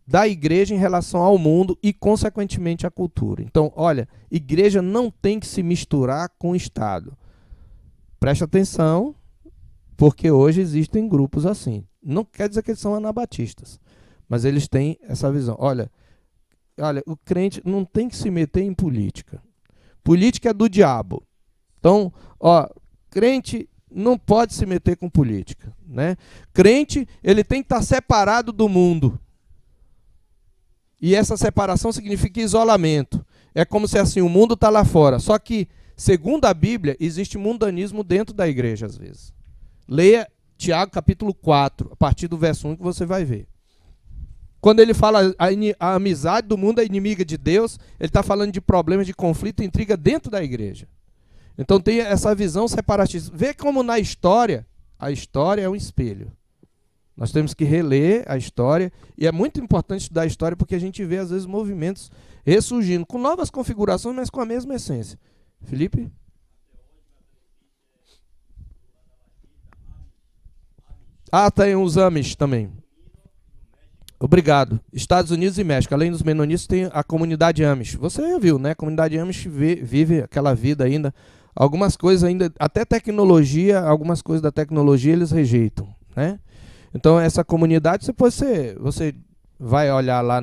da igreja em relação ao mundo e, consequentemente, à cultura. Então, olha, igreja não tem que se misturar com o Estado. Preste atenção, porque hoje existem grupos assim. Não quer dizer que eles são anabatistas, mas eles têm essa visão. Olha, o crente não tem que se meter em política. Política é do diabo. Então, crente não pode se meter com política, né? Crente, ele tem que estar separado do mundo. E essa separação significa isolamento. É como se assim, o mundo está lá fora. Só que, segundo a Bíblia, existe mundanismo dentro da igreja, às vezes. Leia Tiago capítulo 4, a partir do verso 1, que você vai ver. Quando ele fala a amizade do mundo é inimiga de Deus, ele está falando de problemas de conflito e intriga dentro da igreja. Então tem essa visão separatista. Vê como na história, a história é um espelho. Nós temos que reler a história, e é muito importante estudar a história, porque a gente vê, às vezes, movimentos ressurgindo, com novas configurações, mas com a mesma essência. Felipe? Tem os Amish também. Obrigado. Estados Unidos e México. Além dos menonistas, tem a comunidade Amish. Você viu, né? A comunidade Amish vive aquela vida ainda. Algumas coisas ainda, até tecnologia, algumas coisas da tecnologia eles rejeitam, né? Então, essa comunidade, você vai olhar lá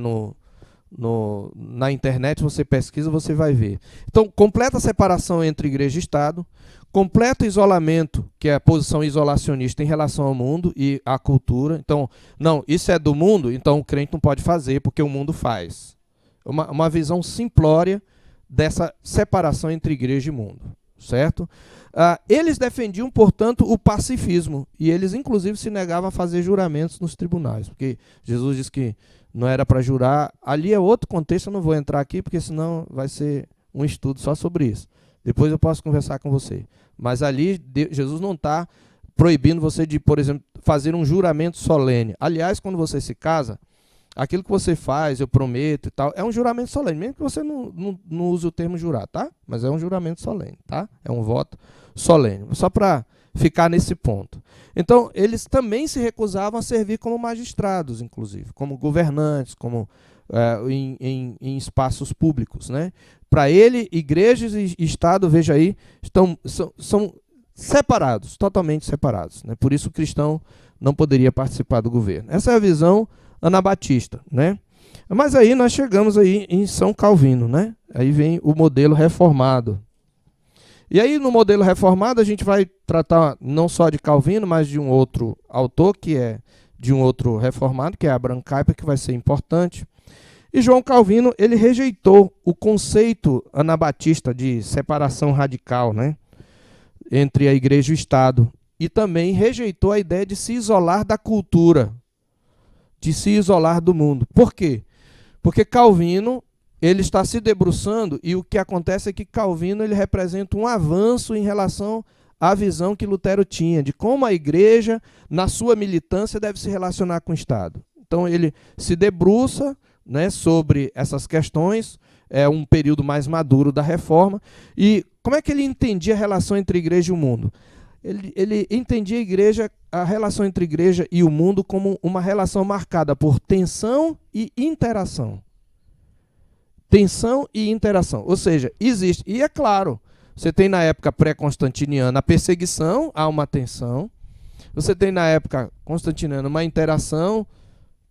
na internet, você pesquisa, você vai ver. Então, completa separação entre igreja e Estado, completo isolamento, que é a posição isolacionista em relação ao mundo e à cultura. Então, não, isso é do mundo, então o crente não pode fazer, porque o mundo faz. Uma visão simplória dessa separação entre igreja e mundo, certo? Eles defendiam, portanto, o pacifismo, e eles, inclusive, se negavam a fazer juramentos nos tribunais, porque Jesus disse que não era para jurar. Ali é outro contexto, eu não vou entrar aqui, porque senão vai ser um estudo só sobre isso. Depois eu posso conversar com você. Mas ali, Jesus não está proibindo você de, por exemplo, fazer um juramento solene. Aliás, quando você se casa, aquilo que você faz, eu prometo e tal, é um juramento solene, mesmo que você não use o termo jurar, tá? Mas é um juramento solene, tá? É um voto solene, só para ficar nesse ponto. Então, eles também se recusavam a servir como magistrados, inclusive, como governantes, como em espaços públicos, né? Para ele, igrejas e Estado, veja aí, são separados, totalmente separados, né? Por isso o cristão não poderia participar do governo. Essa é a visão anabatista, né? Mas aí nós chegamos aí em São Calvino, né? Aí vem o modelo reformado. E aí no modelo reformado a gente vai tratar não só de Calvino, mas de um outro autor, que é de um outro reformado, que é Abraham Kuyper, que vai ser importante. E João Calvino, ele rejeitou o conceito anabatista de separação radical, né, entre a igreja e o Estado. E também rejeitou a ideia de se isolar da cultura, de se isolar do mundo. Por quê? Porque Calvino, ele está se debruçando, e o que acontece é que Calvino ele representa um avanço em relação à visão que Lutero tinha, de como a igreja, na sua militância, deve se relacionar com o Estado. Então ele se debruça, né, sobre essas questões, é um período mais maduro da Reforma. E como é que ele entendia a relação entre a igreja e o mundo? Ele entendia a relação entre a igreja e o mundo como uma relação marcada por tensão e interação. Tensão e interação. Ou seja, existe, e é claro, você tem na época pré-constantiniana a perseguição, há uma tensão. Você tem na época constantiniana uma interação,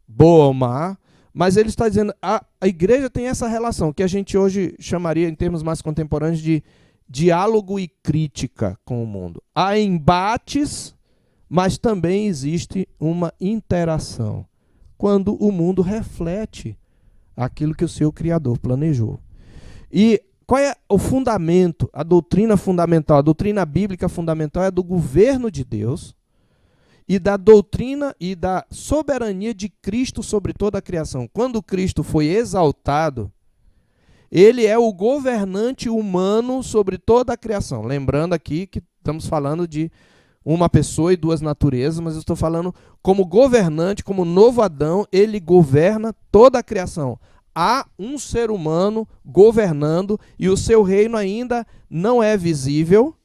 boa ou má, mas ele está dizendo a igreja tem essa relação, que a gente hoje chamaria, em termos mais contemporâneos, de diálogo e crítica com o mundo. Há embates, mas também existe uma interação, quando o mundo reflete aquilo que o seu Criador planejou. E qual é o fundamento, a doutrina fundamental? A doutrina bíblica fundamental é do governo de Deus e da doutrina e da soberania de Cristo sobre toda a criação. Quando Cristo foi exaltado, ele é o governante humano sobre toda a criação. Lembrando aqui que estamos falando de uma pessoa e duas naturezas, mas eu estou falando como governante, como novo Adão, ele governa toda a criação. Há um ser humano governando e o seu reino ainda não é visível,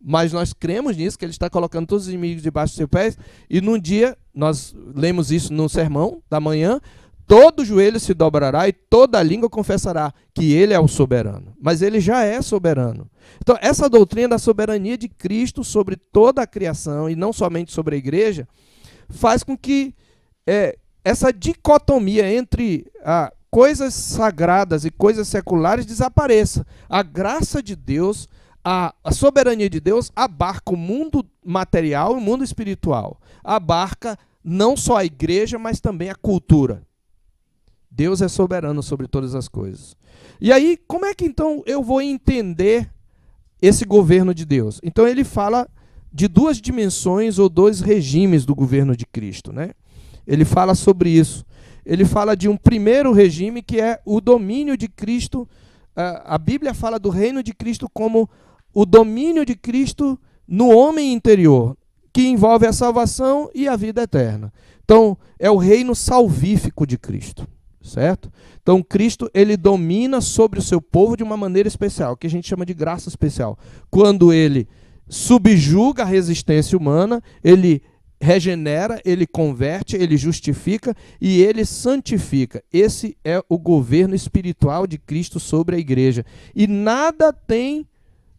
mas nós cremos nisso, que ele está colocando todos os inimigos debaixo dos seus pés, e num dia, nós lemos isso no sermão da manhã, todo joelho se dobrará e toda língua confessará que ele é o soberano. Mas ele já é soberano. Então, essa doutrina da soberania de Cristo sobre toda a criação, e não somente sobre a igreja, faz com que essa dicotomia entre coisas sagradas e coisas seculares desapareça. A graça de Deus, a soberania de Deus abarca o mundo material e o mundo espiritual. Abarca não só a igreja, mas também a cultura. Deus é soberano sobre todas as coisas. E aí, como é que então eu vou entender esse governo de Deus? Então ele fala de duas dimensões ou dois regimes do governo de Cristo, né? Ele fala sobre isso. Ele fala de um primeiro regime que é o domínio de Cristo. A Bíblia fala do reino de Cristo como o domínio de Cristo no homem interior, que envolve a salvação e a vida eterna. Então, é o reino salvífico de Cristo. Certo? Então Cristo ele domina sobre o seu povo de uma maneira especial, que a gente chama de graça especial. Quando ele subjuga a resistência humana, ele regenera, ele converte, ele justifica e ele santifica. Esse é o governo espiritual de Cristo sobre a igreja. E nada tem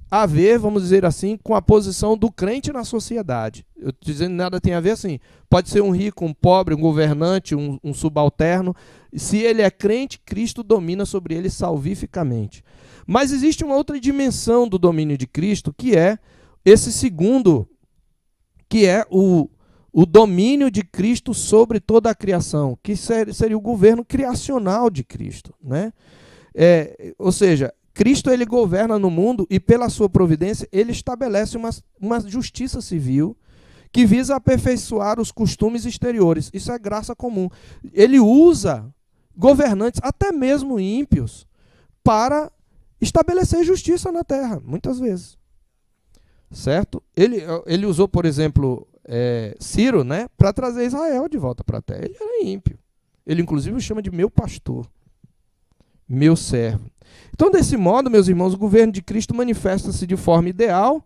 a ver, vamos dizer assim, com a posição do crente na sociedade. Eu estou dizendo nada tem a ver assim. Pode ser um rico, um pobre, um governante, um subalterno. Se ele é crente, Cristo domina sobre ele salvificamente. Mas existe uma outra dimensão do domínio de Cristo, que é esse segundo, que é o domínio de Cristo sobre toda a criação, que seria o governo criacional de Cristo, né? Ou seja, Cristo ele governa no mundo e pela sua providência ele estabelece uma justiça civil que visa aperfeiçoar os costumes exteriores. Isso é graça comum. Ele usa governantes, até mesmo ímpios, para estabelecer justiça na terra, muitas vezes. Certo? Ele usou, por exemplo, Ciro, né, para trazer Israel de volta para a terra. Ele era ímpio. Ele, inclusive, o chama de meu pastor, meu servo. Então, desse modo, meus irmãos, o governo de Cristo manifesta-se de forma ideal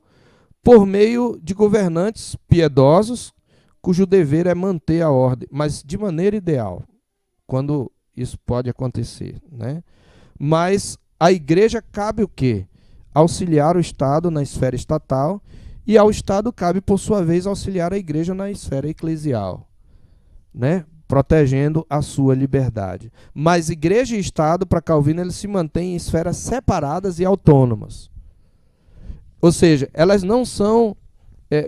por meio de governantes piedosos, cujo dever é manter a ordem, mas de maneira ideal, quando isso pode acontecer, né? Mas a igreja cabe o quê? Auxiliar o Estado na esfera estatal, e ao Estado cabe, por sua vez, auxiliar a igreja na esfera eclesial, né? Protegendo a sua liberdade. Mas igreja e Estado, para Calvino, eles se mantêm em esferas separadas e autônomas. Ou seja, elas não são,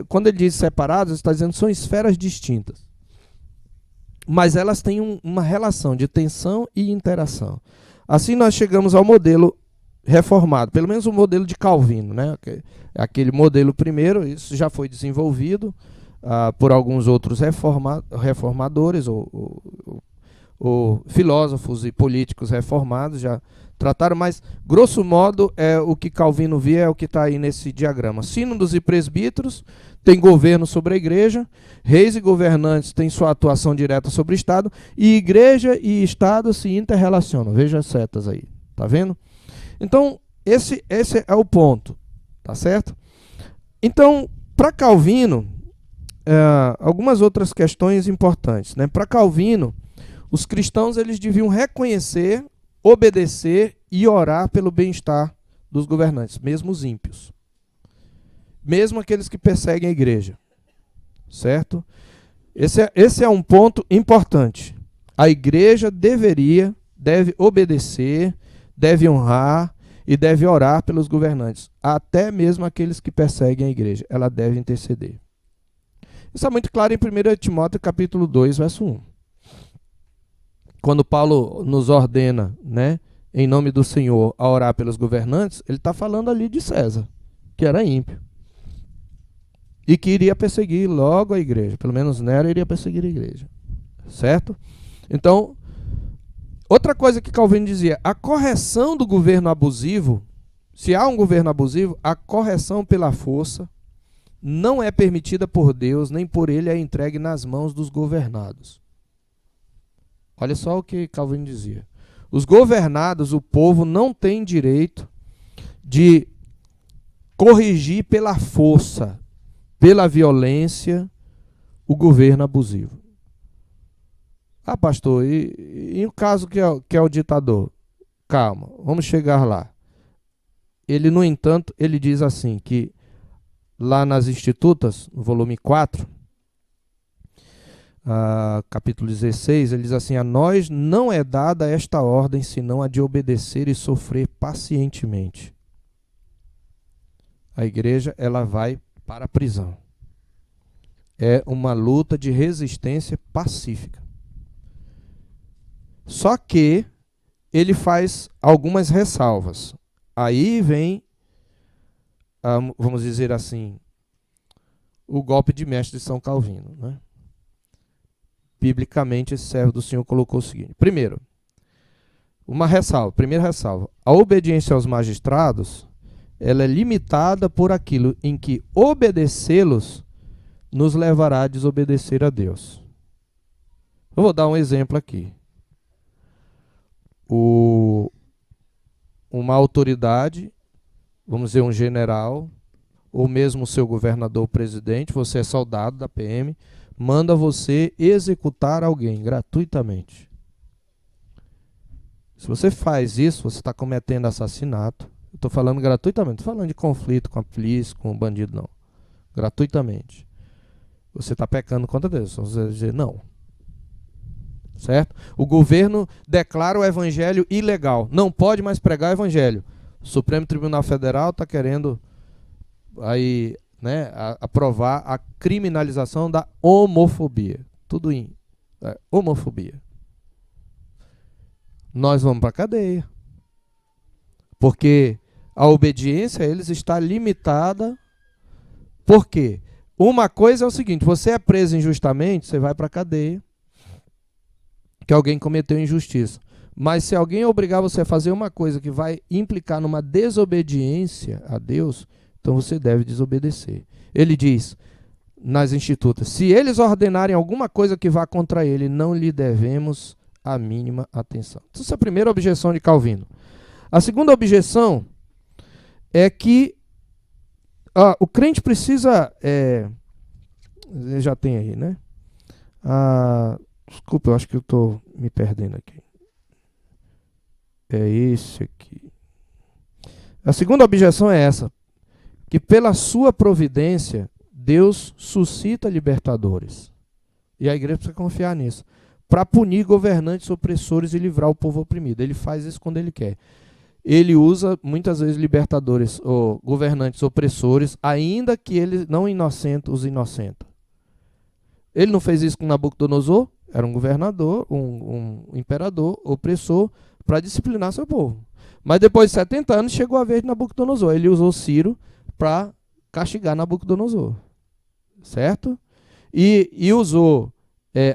quando ele diz separadas, ele está dizendo que são esferas distintas. Mas elas têm uma relação de tensão e interação. Assim nós chegamos ao modelo reformado, pelo menos o modelo de Calvino, né? Aquele modelo primeiro, isso já foi desenvolvido por alguns outros reformadores, ou filósofos e políticos reformados já trataram, mas, grosso modo, o que Calvino via é o que está aí nesse diagrama. Sínodos e presbíteros têm governo sobre a igreja, reis e governantes têm sua atuação direta sobre o Estado, e igreja e Estado se interrelacionam. Veja as setas aí, tá vendo? Então, esse é o ponto, tá certo? Então, para Calvino, algumas outras questões importantes, né? Para Calvino, os cristãos eles deviam reconhecer, obedecer e orar pelo bem-estar dos governantes, mesmo os ímpios. Mesmo aqueles que perseguem a igreja. Certo? Esse é um ponto importante. A igreja deve obedecer, deve honrar e deve orar pelos governantes. Até mesmo aqueles que perseguem a igreja. Ela deve interceder. Isso é muito claro em 1 Timóteo capítulo 2, verso 1. Quando Paulo nos ordena, né, em nome do Senhor, a orar pelos governantes, ele está falando ali de César, que era ímpio. E que iria perseguir logo a igreja. Pelo menos Nero iria perseguir a igreja. Certo? Então, outra coisa que Calvino dizia, a correção do governo abusivo, se há um governo abusivo, a correção pela força não é permitida por Deus, nem por ele é entregue nas mãos dos governados. Olha só o que Calvino dizia. Os governados, o povo, não tem direito de corrigir pela força, pela violência, o governo abusivo. Ah, pastor, e o caso que é o ditador? Calma, vamos chegar lá. Ele, no entanto, ele diz assim, que lá nas Institutas, no volume 4, capítulo 16, ele diz assim, a nós não é dada esta ordem, senão a de obedecer e sofrer pacientemente. A igreja, ela vai para a prisão. É uma luta de resistência pacífica. Só que ele faz algumas ressalvas. Aí vem, vamos dizer assim, o golpe de mestre de São Calvino, né? Biblicamente, esse servo do Senhor colocou o seguinte. Primeiro, primeira ressalva. A obediência aos magistrados, ela é limitada por aquilo em que obedecê-los nos levará a desobedecer a Deus. Eu vou dar um exemplo aqui. Uma autoridade, vamos dizer um general, ou mesmo o seu governador ou presidente, você é soldado da PM, manda você executar alguém gratuitamente. Se você faz isso, você está cometendo assassinato. Eu estou falando gratuitamente, estou falando de conflito com a polícia, com o bandido, não. Gratuitamente. Você está pecando contra Deus. Você vai dizer não. Certo? O governo declara o evangelho ilegal. Não pode mais pregar o evangelho. O Supremo Tribunal Federal está querendo aí, né, aprovar a criminalização da homofobia. Tudo em homofobia. Nós vamos para a cadeia. Porque a obediência a eles está limitada. Por quê? Uma coisa é o seguinte, você é preso injustamente, você vai para a cadeia, que alguém cometeu injustiça. Mas se alguém obrigar você a fazer uma coisa que vai implicar numa desobediência a Deus, então você deve desobedecer. Ele diz nas Institutas, se eles ordenarem alguma coisa que vá contra ele, não lhe devemos a mínima atenção. Essa é a primeira objeção de Calvino. A segunda objeção é que o crente precisa... já tem aí, né? Desculpa, eu acho que eu estou me perdendo aqui. É esse aqui. A segunda objeção é essa. Que pela sua providência, Deus suscita libertadores. E a igreja precisa confiar nisso. Para punir governantes opressores e livrar o povo oprimido. Ele faz isso quando ele quer. Ele usa muitas vezes libertadores ou governantes opressores, ainda que ele não os inocenta. Ele não fez isso com Nabucodonosor? Era um governador, um imperador opressor para disciplinar seu povo. Mas depois de 70 anos chegou a vez de Nabucodonosor. Ele usou Ciro para castigar Nabucodonosor. Certo? E usou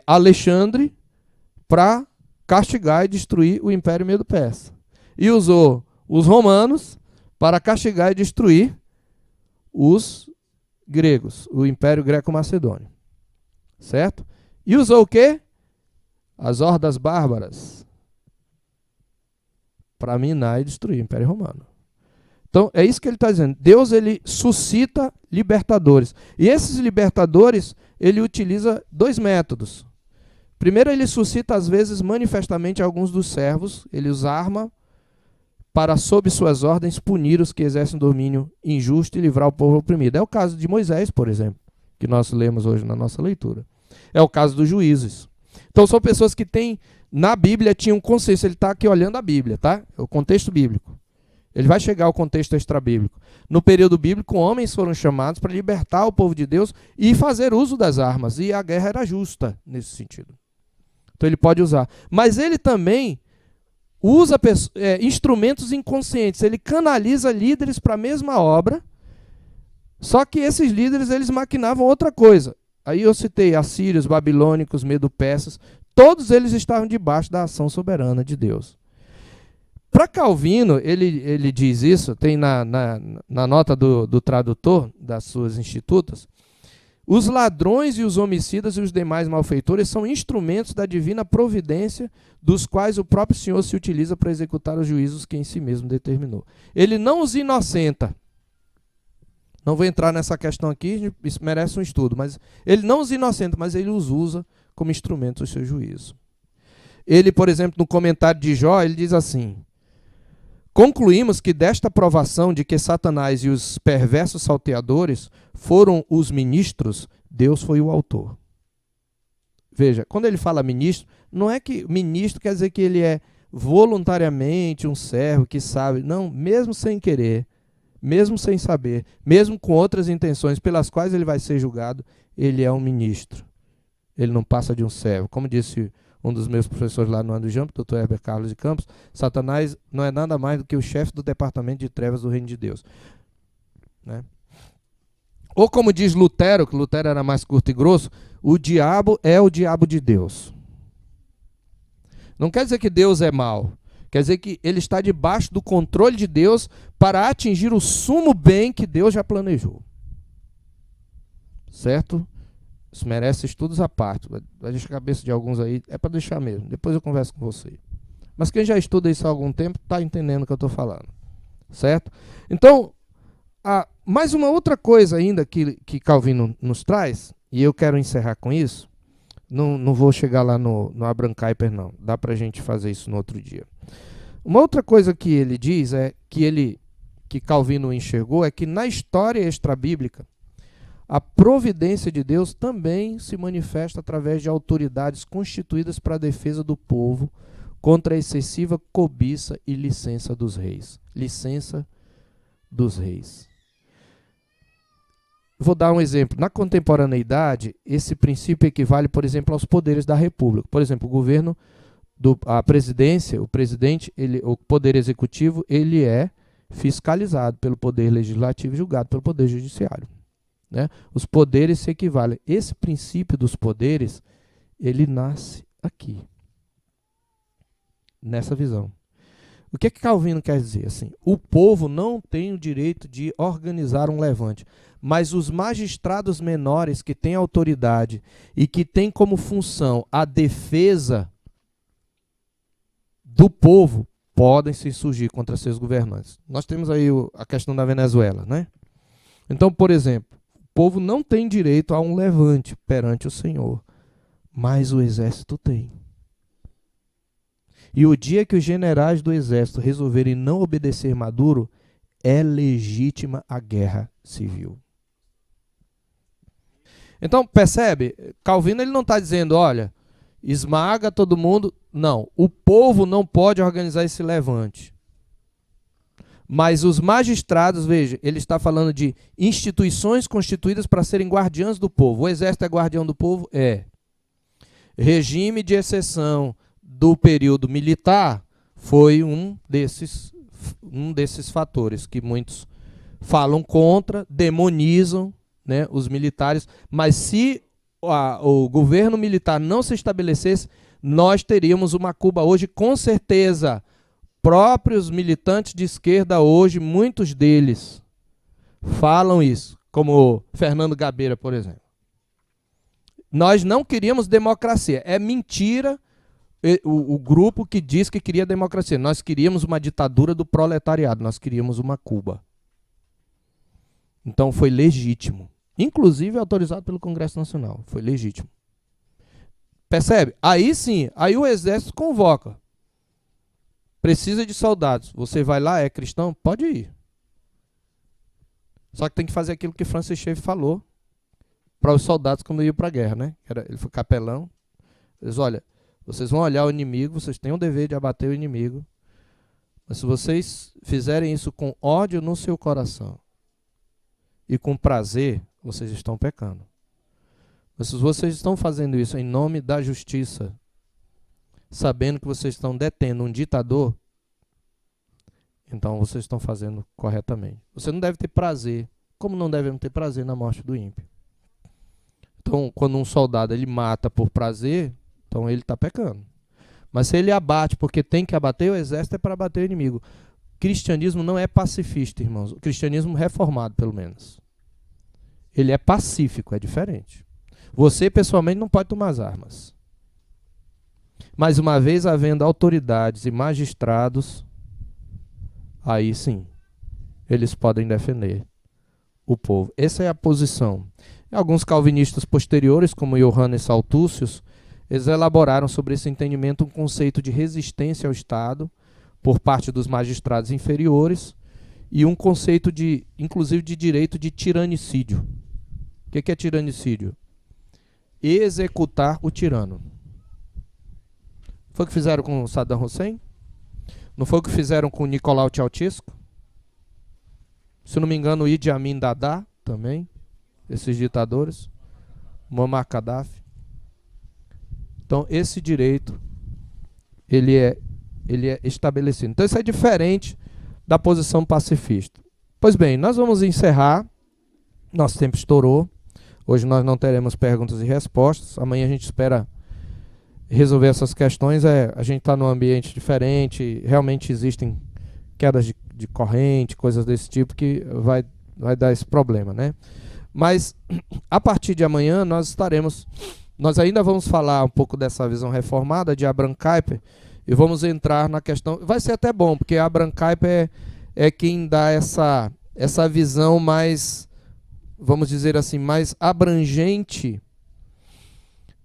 Alexandre para castigar e destruir o Império Medo-Persa. E usou os romanos para castigar e destruir os gregos, o Império Greco-Macedônio. Certo? E usou o quê? As hordas bárbaras para minar e destruir o Império Romano. Então, é isso que ele está dizendo. Deus, ele suscita libertadores. E esses libertadores, ele utiliza dois métodos. Primeiro, ele suscita, às vezes, manifestamente alguns dos servos. Ele os arma para, sob suas ordens, punir os que exercem domínio injusto e livrar o povo oprimido. É o caso de Moisés, por exemplo, que nós lemos hoje na nossa leitura. É o caso dos juízes. Então, são pessoas que têm, na Bíblia, tinham consciência. Ele está aqui olhando a Bíblia, tá? É o contexto bíblico. Ele vai chegar ao contexto extrabíblico. No período bíblico, homens foram chamados para libertar o povo de Deus e fazer uso das armas. E a guerra era justa nesse sentido. Então ele pode usar. Mas ele também usa instrumentos inconscientes. Ele canaliza líderes para a mesma obra. Só que esses líderes, eles maquinavam outra coisa. Aí eu citei assírios, babilônicos, medo-persas. Todos eles estavam debaixo da ação soberana de Deus. Para Calvino, ele diz isso, tem na nota do tradutor das suas institutas, os ladrões e os homicidas e os demais malfeitores são instrumentos da divina providência, dos quais o próprio Senhor se utiliza para executar os juízos que em si mesmo determinou. Ele não os inocenta. Não vou entrar nessa questão aqui, isso merece um estudo, mas ele não os inocenta, mas ele os usa como instrumentos do seu juízo. Ele, por exemplo, no comentário de Jó, ele diz assim: concluímos que desta provação de que Satanás e os perversos salteadores foram os ministros, Deus foi o autor. Veja, quando ele fala ministro, não é que ministro quer dizer que ele é voluntariamente um servo que sabe. Não, mesmo sem querer, mesmo sem saber, mesmo com outras intenções pelas quais ele vai ser julgado, ele é um ministro. Ele não passa de um servo. Como disse um dos meus professores lá no ano do Jamp, Dr. Herbert Carlos de Campos, Satanás não é nada mais do que o chefe do departamento de trevas do reino de Deus. Né? Ou como diz Lutero, que Lutero era mais curto e grosso, o diabo é o diabo de Deus. Não quer dizer que Deus é mau. Quer dizer que ele está debaixo do controle de Deus para atingir o sumo bem que Deus já planejou. Certo? Isso merece estudos à parte. Vai deixar a cabeça de alguns aí. É para deixar mesmo. Depois eu converso com você. Mas quem já estuda isso há algum tempo está entendendo o que eu estou falando. Certo? Então, mais uma outra coisa ainda que Calvino nos traz, e eu quero encerrar com isso. Não vou chegar lá no Abraham Kuyper, não. Dá para a gente fazer isso no outro dia. Uma outra coisa que ele diz, que Calvino enxergou, é que na história extrabíblica, a providência de Deus também se manifesta através de autoridades constituídas para a defesa do povo contra a excessiva cobiça e licença dos reis. Licença dos reis. Vou dar um exemplo. Na contemporaneidade, esse princípio equivale, por exemplo, aos poderes da República. Por exemplo, o governo, a presidência, o presidente, o poder executivo, ele é fiscalizado pelo poder legislativo e julgado pelo poder judiciário. Né? Os poderes se equivalem. Esse princípio dos poderes, ele nasce aqui, nessa visão. O que Calvino quer dizer? Assim, o povo não tem o direito de organizar um levante, mas os magistrados menores que têm autoridade e que têm como função a defesa do povo podem se insurgir contra seus governantes. Nós temos aí a questão da Venezuela, né? Então, por exemplo, o povo não tem direito a um levante perante o Senhor, mas o exército tem. E o dia que os generais do exército resolverem não obedecer Maduro, é legítima a guerra civil. Então, percebe? Calvino ele não está dizendo, olha, esmaga todo mundo. Não, o povo não pode organizar esse levante. Mas os magistrados, veja, ele está falando de instituições constituídas para serem guardiãs do povo. O exército é guardião do povo? É. Regime de exceção do período militar foi um desses fatores que muitos falam contra, demonizam, né, os militares. Mas se o governo militar não se estabelecesse, nós teríamos uma Cuba hoje com certeza. Próprios militantes de esquerda hoje, muitos deles falam isso, como Fernando Gabeira, por exemplo. Nós não queríamos democracia. É mentira o grupo que diz que queria democracia. Nós queríamos uma ditadura do proletariado, nós queríamos uma Cuba. Então foi legítimo. Inclusive autorizado pelo Congresso Nacional. Foi legítimo. Percebe? Aí sim, aí o exército convoca. Precisa de soldados. Você vai lá, é cristão? Pode ir. Só que tem que fazer aquilo que Francis Schaeffer falou para os soldados quando iam para a guerra, né? Ele foi capelão. Eles, olha, vocês vão olhar o inimigo, vocês têm o dever de abater o inimigo. Mas se vocês fizerem isso com ódio no seu coração e com prazer, vocês estão pecando. Mas se vocês estão fazendo isso em nome da justiça, sabendo que vocês estão detendo um ditador, então vocês estão fazendo corretamente. Você não deve ter prazer, como não devemos ter prazer na morte do ímpio. Então, quando um soldado ele mata por prazer, então ele está pecando. Mas se ele abate porque tem que abater, o exército é para abater o inimigo. O cristianismo não é pacifista, irmãos. O cristianismo reformado, pelo menos. Ele é pacífico, é diferente. Você, pessoalmente, não pode tomar as armas. Mas uma vez havendo autoridades e magistrados, aí sim, eles podem defender o povo. Essa é a posição. Alguns calvinistas posteriores, como Johannes Saltucius, eles elaboraram sobre esse entendimento um conceito de resistência ao Estado por parte dos magistrados inferiores e um conceito de, inclusive, de direito de tiranicídio. O que é tiranicídio? Executar o tirano. Foi o que fizeram com Saddam Hussein? Não foi o que fizeram com Nicolau Ceausescu? Se não me engano, o Idi Amin Dada também, esses ditadores, Muammar Gaddafi. Então, esse direito, ele é estabelecido. Então, isso é diferente da posição pacifista. Pois bem, nós vamos encerrar. Nosso tempo estourou. Hoje nós não teremos perguntas e respostas. Amanhã a gente espera resolver essas questões. A gente está num ambiente diferente. Realmente existem quedas de corrente, coisas desse tipo que vai dar esse problema, né? Mas, a partir de amanhã, nós ainda vamos falar um pouco dessa visão reformada de Abraham Kuyper e vamos entrar na questão. Vai ser até bom, porque Abraham Kuyper é quem dá essa visão mais, vamos dizer assim, mais abrangente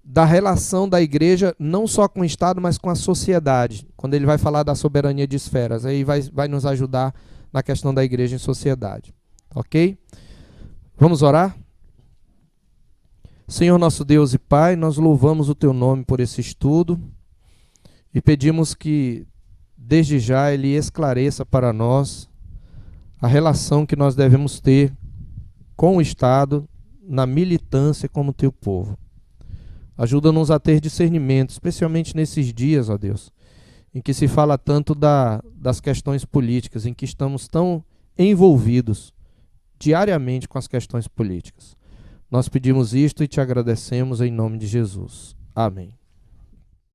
da relação da igreja, não só com o Estado, mas com a sociedade. Quando ele vai falar da soberania de esferas, aí vai nos ajudar na questão da igreja em sociedade. Ok? Vamos orar? Senhor nosso Deus e Pai, nós louvamos o Teu nome por esse estudo e pedimos que, desde já, Ele esclareça para nós a relação que nós devemos ter com o Estado na militância como Teu povo. Ajuda-nos a ter discernimento, especialmente nesses dias, ó Deus, em que se fala tanto das questões políticas, em que estamos tão envolvidos diariamente com as questões políticas. Nós pedimos isto e te agradecemos em nome de Jesus. Amém.